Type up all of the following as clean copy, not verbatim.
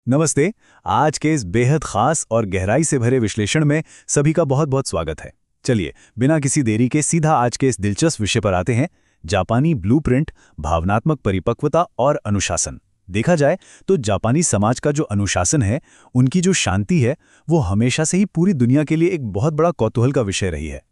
नमस्ते। आज के इस बेहद खास और गहराई से भरे विश्लेषण में सभी का बहुत बहुत स्वागत है। चलिए, बिना किसी देरी के सीधा आज के इस दिलचस्प विषय पर आते हैं। जापानी ब्लूप्रिंट, भावनात्मक परिपक्वता और अनुशासन। देखा जाए तो जापानी समाज का जो अनुशासन है, उनकी जो शांति है, वो हमेशा से ही पूरी दुनिया के लिए एक बहुत बड़ा कौतूहल का विषय रही है।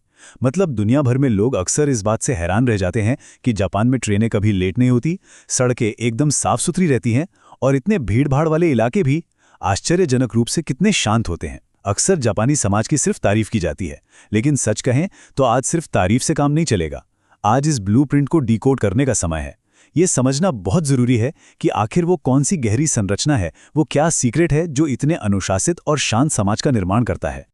मतलब दुनिया भर में लोग अक्सर इस बात से हैरान रह जाते हैं कि जापान में ट्रेनें कभी लेट नहीं होती, सड़कें एकदम साफ सुथरी रहती हैं और इतने भीड़-भाड़ वाले इलाके भी आश्चर्यजनक रूप से कितने शांत होते हैं। अक्सर जापानी समाज की सिर्फ तारीफ की जाती है, लेकिन सच कहें तो आज सिर्फ तारीफ से काम नहीं चलेगा। आज इस ब्लूप्रिंट को डिकोड करने का समय है। ये समझना बहुत जरूरी है कि आखिर वो कौन सी गहरी संरचना है, वो क्या सीक्रेट है जो इतने अनुशासित और शांत समाज का निर्माण करता है।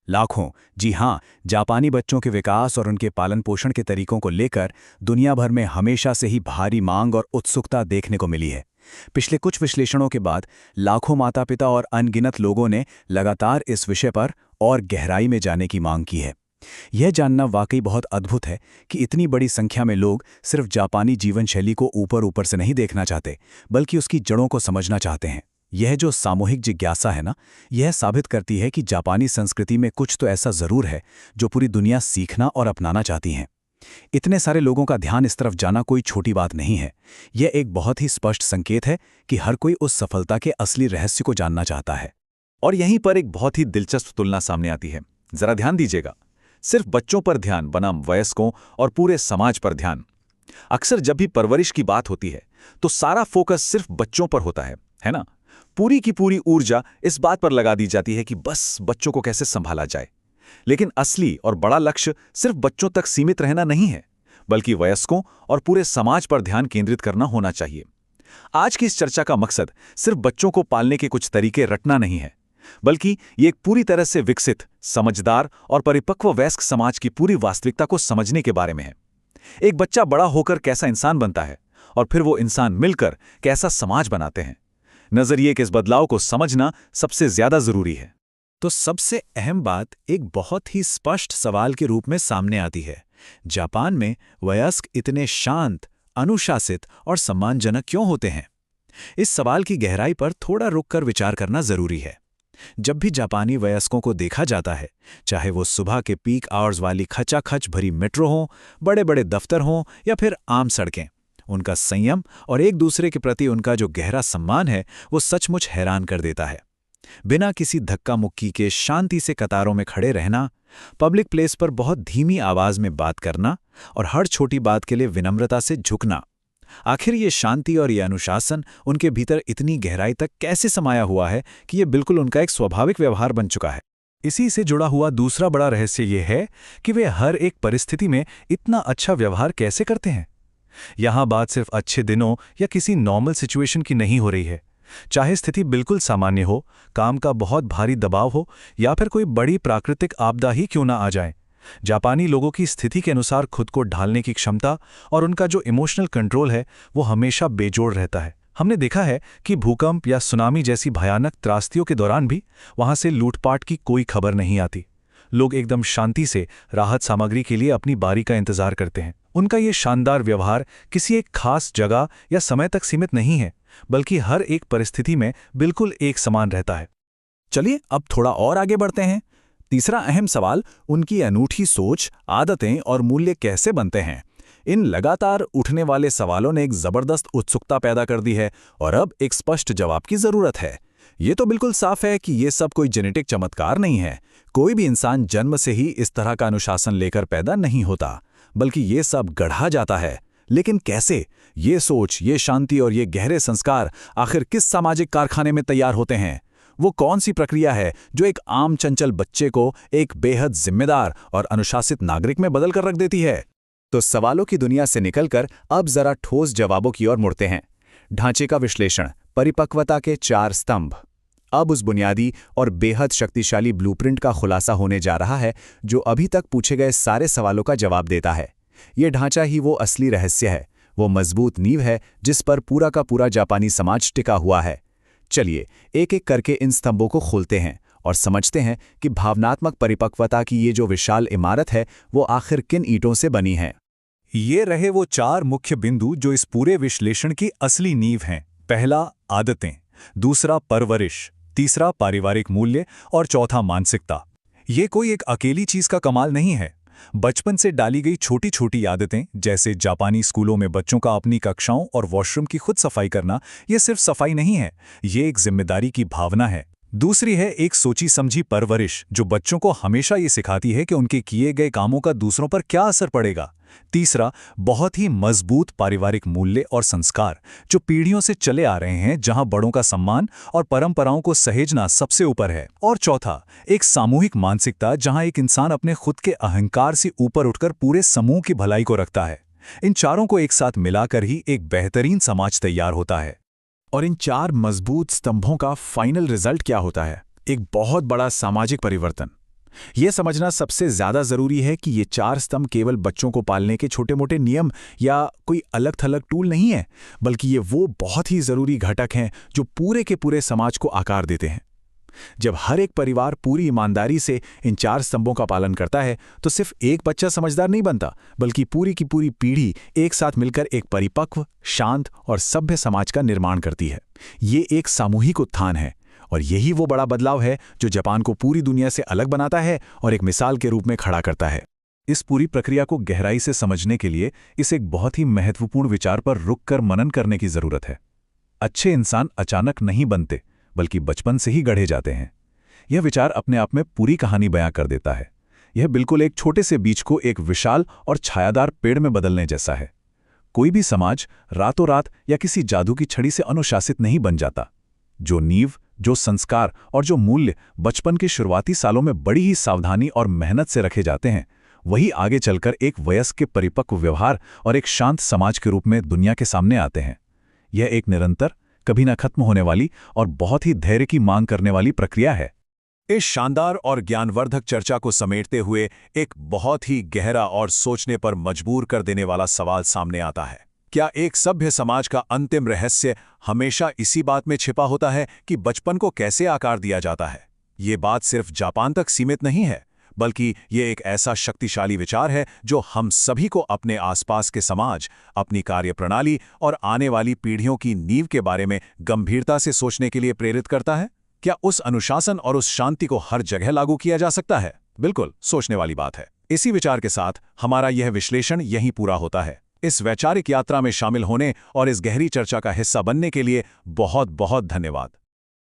लाखों, जी हाँ, जापानी बच्चों के विकास और उनके पालन पोषण के तरीकों को लेकर दुनिया भर में हमेशा से ही भारी मांग और उत्सुकता देखने को मिली है। पिछले कुछ विश्लेषणों के बाद लाखों माता पिता और अनगिनत लोगों ने लगातार इस विषय पर और गहराई में जाने की मांग की है। यह जानना वाकई बहुत अद्भुत है कि इतनी बड़ी संख्या में लोग सिर्फ जापानी जीवन शैली को ऊपर ऊपर से नहीं देखना चाहते, बल्कि उसकी जड़ों को समझना चाहते हैं। यह जो सामूहिक जिज्ञासा है ना, यह साबित करती है कि जापानी संस्कृति में कुछ तो ऐसा जरूर है जो पूरी दुनिया सीखना और अपनाना चाहती है। इतने सारे लोगों का ध्यान इस तरफ जाना कोई छोटी बात नहीं है। यह एक बहुत ही स्पष्ट संकेत है कि हर कोई उस सफलता के असली रहस्य को जानना चाहता है। और यहीं पर एक बहुत ही दिलचस्प तुलना सामने आती है। जरा ध्यान दीजिएगा, सिर्फ बच्चों पर ध्यान बनाम वयस्कों और पूरे समाज पर ध्यान। अक्सर जब भी परवरिश की बात होती है तो सारा फोकस सिर्फ बच्चों पर होता है ना? पूरी की पूरी ऊर्जा इस बात पर लगा दी जाती है कि बस बच्चों को कैसे संभाला जाए। लेकिन असली और बड़ा लक्ष्य सिर्फ बच्चों तक सीमित रहना नहीं है, बल्कि वयस्कों और पूरे समाज पर ध्यान केंद्रित करना होना चाहिए। आज की इस चर्चा का मकसद सिर्फ बच्चों को पालने के कुछ तरीके रटना नहीं है, बल्कि ये एक पूरी तरह से विकसित, समझदार और परिपक्व वयस्क समाज की पूरी वास्तविकता को समझने के बारे में है। एक बच्चा बड़ा होकर कैसा इंसान बनता है और फिर वो इंसान मिलकर कैसा समाज बनाते हैं। नजरिए के इस बदलाव को समझना सबसे ज्यादा जरूरी है। तो सबसे अहम बात एक बहुत ही स्पष्ट सवाल के रूप में सामने आती है। जापान में वयस्क इतने शांत, अनुशासित और सम्मानजनक क्यों होते हैं? इस सवाल की गहराई पर थोड़ा रुककर विचार करना जरूरी है। जब भी जापानी वयस्कों को देखा जाता है, चाहे वो सुबह के पीक आवर्स वाली खचाखच भरी मेट्रो हो, बड़े बड़े दफ्तर हों या फिर आम सड़कें, उनका संयम और एक दूसरे के प्रति उनका जो गहरा सम्मान है, वो सचमुच हैरान कर देता है। बिना किसी धक्का मुक्की के शांति से कतारों में खड़े रहना, पब्लिक प्लेस पर बहुत धीमी आवाज में बात करना और हर छोटी बात के लिए विनम्रता से झुकना। आखिर ये शांति और ये अनुशासन उनके भीतर इतनी गहराई तक कैसे समाया हुआ है कि ये बिल्कुल उनका एक स्वाभाविक व्यवहार बन चुका है। इसी से जुड़ा हुआ दूसरा बड़ा रहस्य ये है कि वे हर एक परिस्थिति में इतना अच्छा व्यवहार कैसे करते हैं। यहाँ बात सिर्फ अच्छे दिनों या किसी नॉर्मल सिचुएशन की नहीं हो रही है। चाहे स्थिति बिल्कुल सामान्य हो, काम का बहुत भारी दबाव हो या फिर कोई बड़ी प्राकृतिक आपदा ही क्यों ना आ जाए, जापानी लोगों की स्थिति के अनुसार खुद को ढालने की क्षमता और उनका जो इमोशनल कंट्रोल है, वो हमेशा बेजोड़ रहता है। हमने देखा है कि भूकंप या सुनामी जैसी भयानक त्रासदियों के दौरान भी वहां से लूटपाट की कोई खबर नहीं आती। लोग एकदम शांति से राहत सामग्री के लिए अपनी बारी का इंतजार करते हैं। उनका ये शानदार व्यवहार किसी एक खास जगह या समय तक सीमित नहीं है, बल्कि हर एक परिस्थिति में बिल्कुल एक समान रहता है। चलिए अब थोड़ा और आगे बढ़ते हैं। तीसरा अहम सवाल, उनकी अनूठी सोच, आदतें और मूल्य कैसे बनते हैं? इन लगातार उठने वाले सवालों ने एक जबरदस्त उत्सुकता पैदा कर दी है और अब एक स्पष्ट जवाब की जरूरत है। ये तो बिल्कुल साफ है कि ये सब कोई जेनेटिक चमत्कार नहीं है। कोई भी इंसान जन्म से ही इस तरह का अनुशासन लेकर पैदा नहीं होता, बल्कि ये सब गढ़ा जाता है। लेकिन कैसे? ये सोच, ये शांति और ये गहरे संस्कार आखिर किस सामाजिक कारखाने में तैयार होते हैं? वो कौन सी प्रक्रिया है जो एक आम चंचल बच्चे को एक बेहद जिम्मेदार और अनुशासित नागरिक में बदल कर रख देती है? तो सवालों की दुनिया से निकलकर अब जरा ठोस जवाबों की ओर मुड़ते हैं। ढांचे का विश्लेषण, परिपक्वता के 4 स्तंभ। अब उस बुनियादी और बेहद शक्तिशाली ब्लूप्रिंट का खुलासा होने जा रहा है जो अभी तक पूछे गए सारे सवालों का जवाब देता है। ये ढांचा ही वो असली रहस्य है, वो मजबूत नींव है जिस पर पूरा का पूरा जापानी समाज टिका हुआ है। चलिए एक एक करके इन स्तंभों को खोलते हैं और समझते हैं कि भावनात्मक परिपक्वता की ये जो विशाल इमारत है, वो आखिर किन ईंटों से बनी है। ये रहे वो 4 मुख्य बिंदु जो इस पूरे विश्लेषण की असली नींव हैं। पहला, आदतें। दूसरा परवरिश, तीसरा पारिवारिक मूल्य और चौथा मानसिकता। ये कोई एक अकेली चीज का कमाल नहीं है। बचपन से डाली गई छोटी छोटी आदतें, जैसे जापानी स्कूलों में बच्चों का अपनी कक्षाओं और वॉशरूम की खुद सफाई करना, ये सिर्फ सफाई नहीं है, ये एक जिम्मेदारी की भावना है। दूसरी है एक सोची समझी परवरिश, जो बच्चों को हमेशा ये सिखाती है कि उनके किए गए कामों का दूसरों पर क्या असर पड़ेगा। तीसरा, बहुत ही मजबूत पारिवारिक मूल्य और संस्कार, जो पीढ़ियों से चले आ रहे हैं, जहां बड़ों का सम्मान और परंपराओं को सहेजना सबसे ऊपर है। और चौथा, एक सामूहिक मानसिकता, जहां एक इंसान अपने खुद के अहंकार से ऊपर उठकर पूरे समूह की भलाई को रखता है। इन चारों को एक साथ मिलाकर ही एक बेहतरीन समाज तैयार होता है। और इन 4 मजबूत स्तंभों का फाइनल रिजल्ट क्या होता है? एक बहुत बड़ा सामाजिक परिवर्तन। यह समझना सबसे ज्यादा जरूरी है कि ये 4 स्तंभ केवल बच्चों को पालने के छोटे मोटे नियम या कोई अलग थलग टूल नहीं है, बल्कि ये वो बहुत ही जरूरी घटक हैं जो पूरे के पूरे समाज को आकार देते हैं। जब हर एक परिवार पूरी ईमानदारी से इन 4 स्तंभों का पालन करता है, तो सिर्फ एक बच्चा समझदार नहीं बनता, बल्कि पूरी की पूरी पीढ़ी एक साथ मिलकर एक परिपक्व, शांत और सभ्य समाज का निर्माण करती है। ये एक सामूहिक उत्थान है, और यही वो बड़ा बदलाव है जो जापान को पूरी दुनिया से अलग बनाता है और एक मिसाल के रूप में खड़ा करता है। इस पूरी प्रक्रिया को गहराई से समझने के लिए इस एक बहुत ही महत्वपूर्ण विचार पर रुककर मनन करने की जरूरत है। अच्छे इंसान अचानक नहीं बनते, बल्कि बचपन से ही गढ़े जाते हैं। यह विचार अपने आप में पूरी कहानी बयां कर देता है। यह बिल्कुल एक छोटे से बीज को एक विशाल और छायादार पेड़ में बदलने जैसा है। कोई भी समाज रातों रात या किसी जादू की छड़ी से अनुशासित नहीं बन जाता। जो नींव, जो संस्कार और जो मूल्य बचपन के शुरुआती सालों में बड़ी ही सावधानी और मेहनत से रखे जाते हैं, वही आगे चलकर एक वयस्क के परिपक्व व्यवहार और एक शांत समाज के रूप में दुनिया के सामने आते हैं। यह एक निरंतर, कभी न खत्म होने वाली और बहुत ही धैर्य की मांग करने वाली प्रक्रिया है। इस शानदार और ज्ञानवर्धक चर्चा को समेटते हुए एक बहुत ही गहरा और सोचने पर मजबूर कर देने वाला सवाल सामने आता है। क्या एक सभ्य समाज का अंतिम रहस्य हमेशा इसी बात में छिपा होता है कि बचपन को कैसे आकार दिया जाता है? ये बात सिर्फ जापान तक सीमित नहीं है, बल्कि ये एक ऐसा शक्तिशाली विचार है जो हम सभी को अपने आसपास के समाज, अपनी कार्यप्रणाली और आने वाली पीढ़ियों की नींव के बारे में गंभीरता से सोचने के लिए प्रेरित करता है। क्या उस अनुशासन और उस शांति को हर जगह लागू किया जा सकता है? बिल्कुल सोचने वाली बात है। इसी विचार के साथ हमारा यह विश्लेषण यहीं पूरा होता है। इस वैचारिक यात्रा में शामिल होने और इस गहरी चर्चा का हिस्सा बनने के लिए बहुत बहुत धन्यवाद।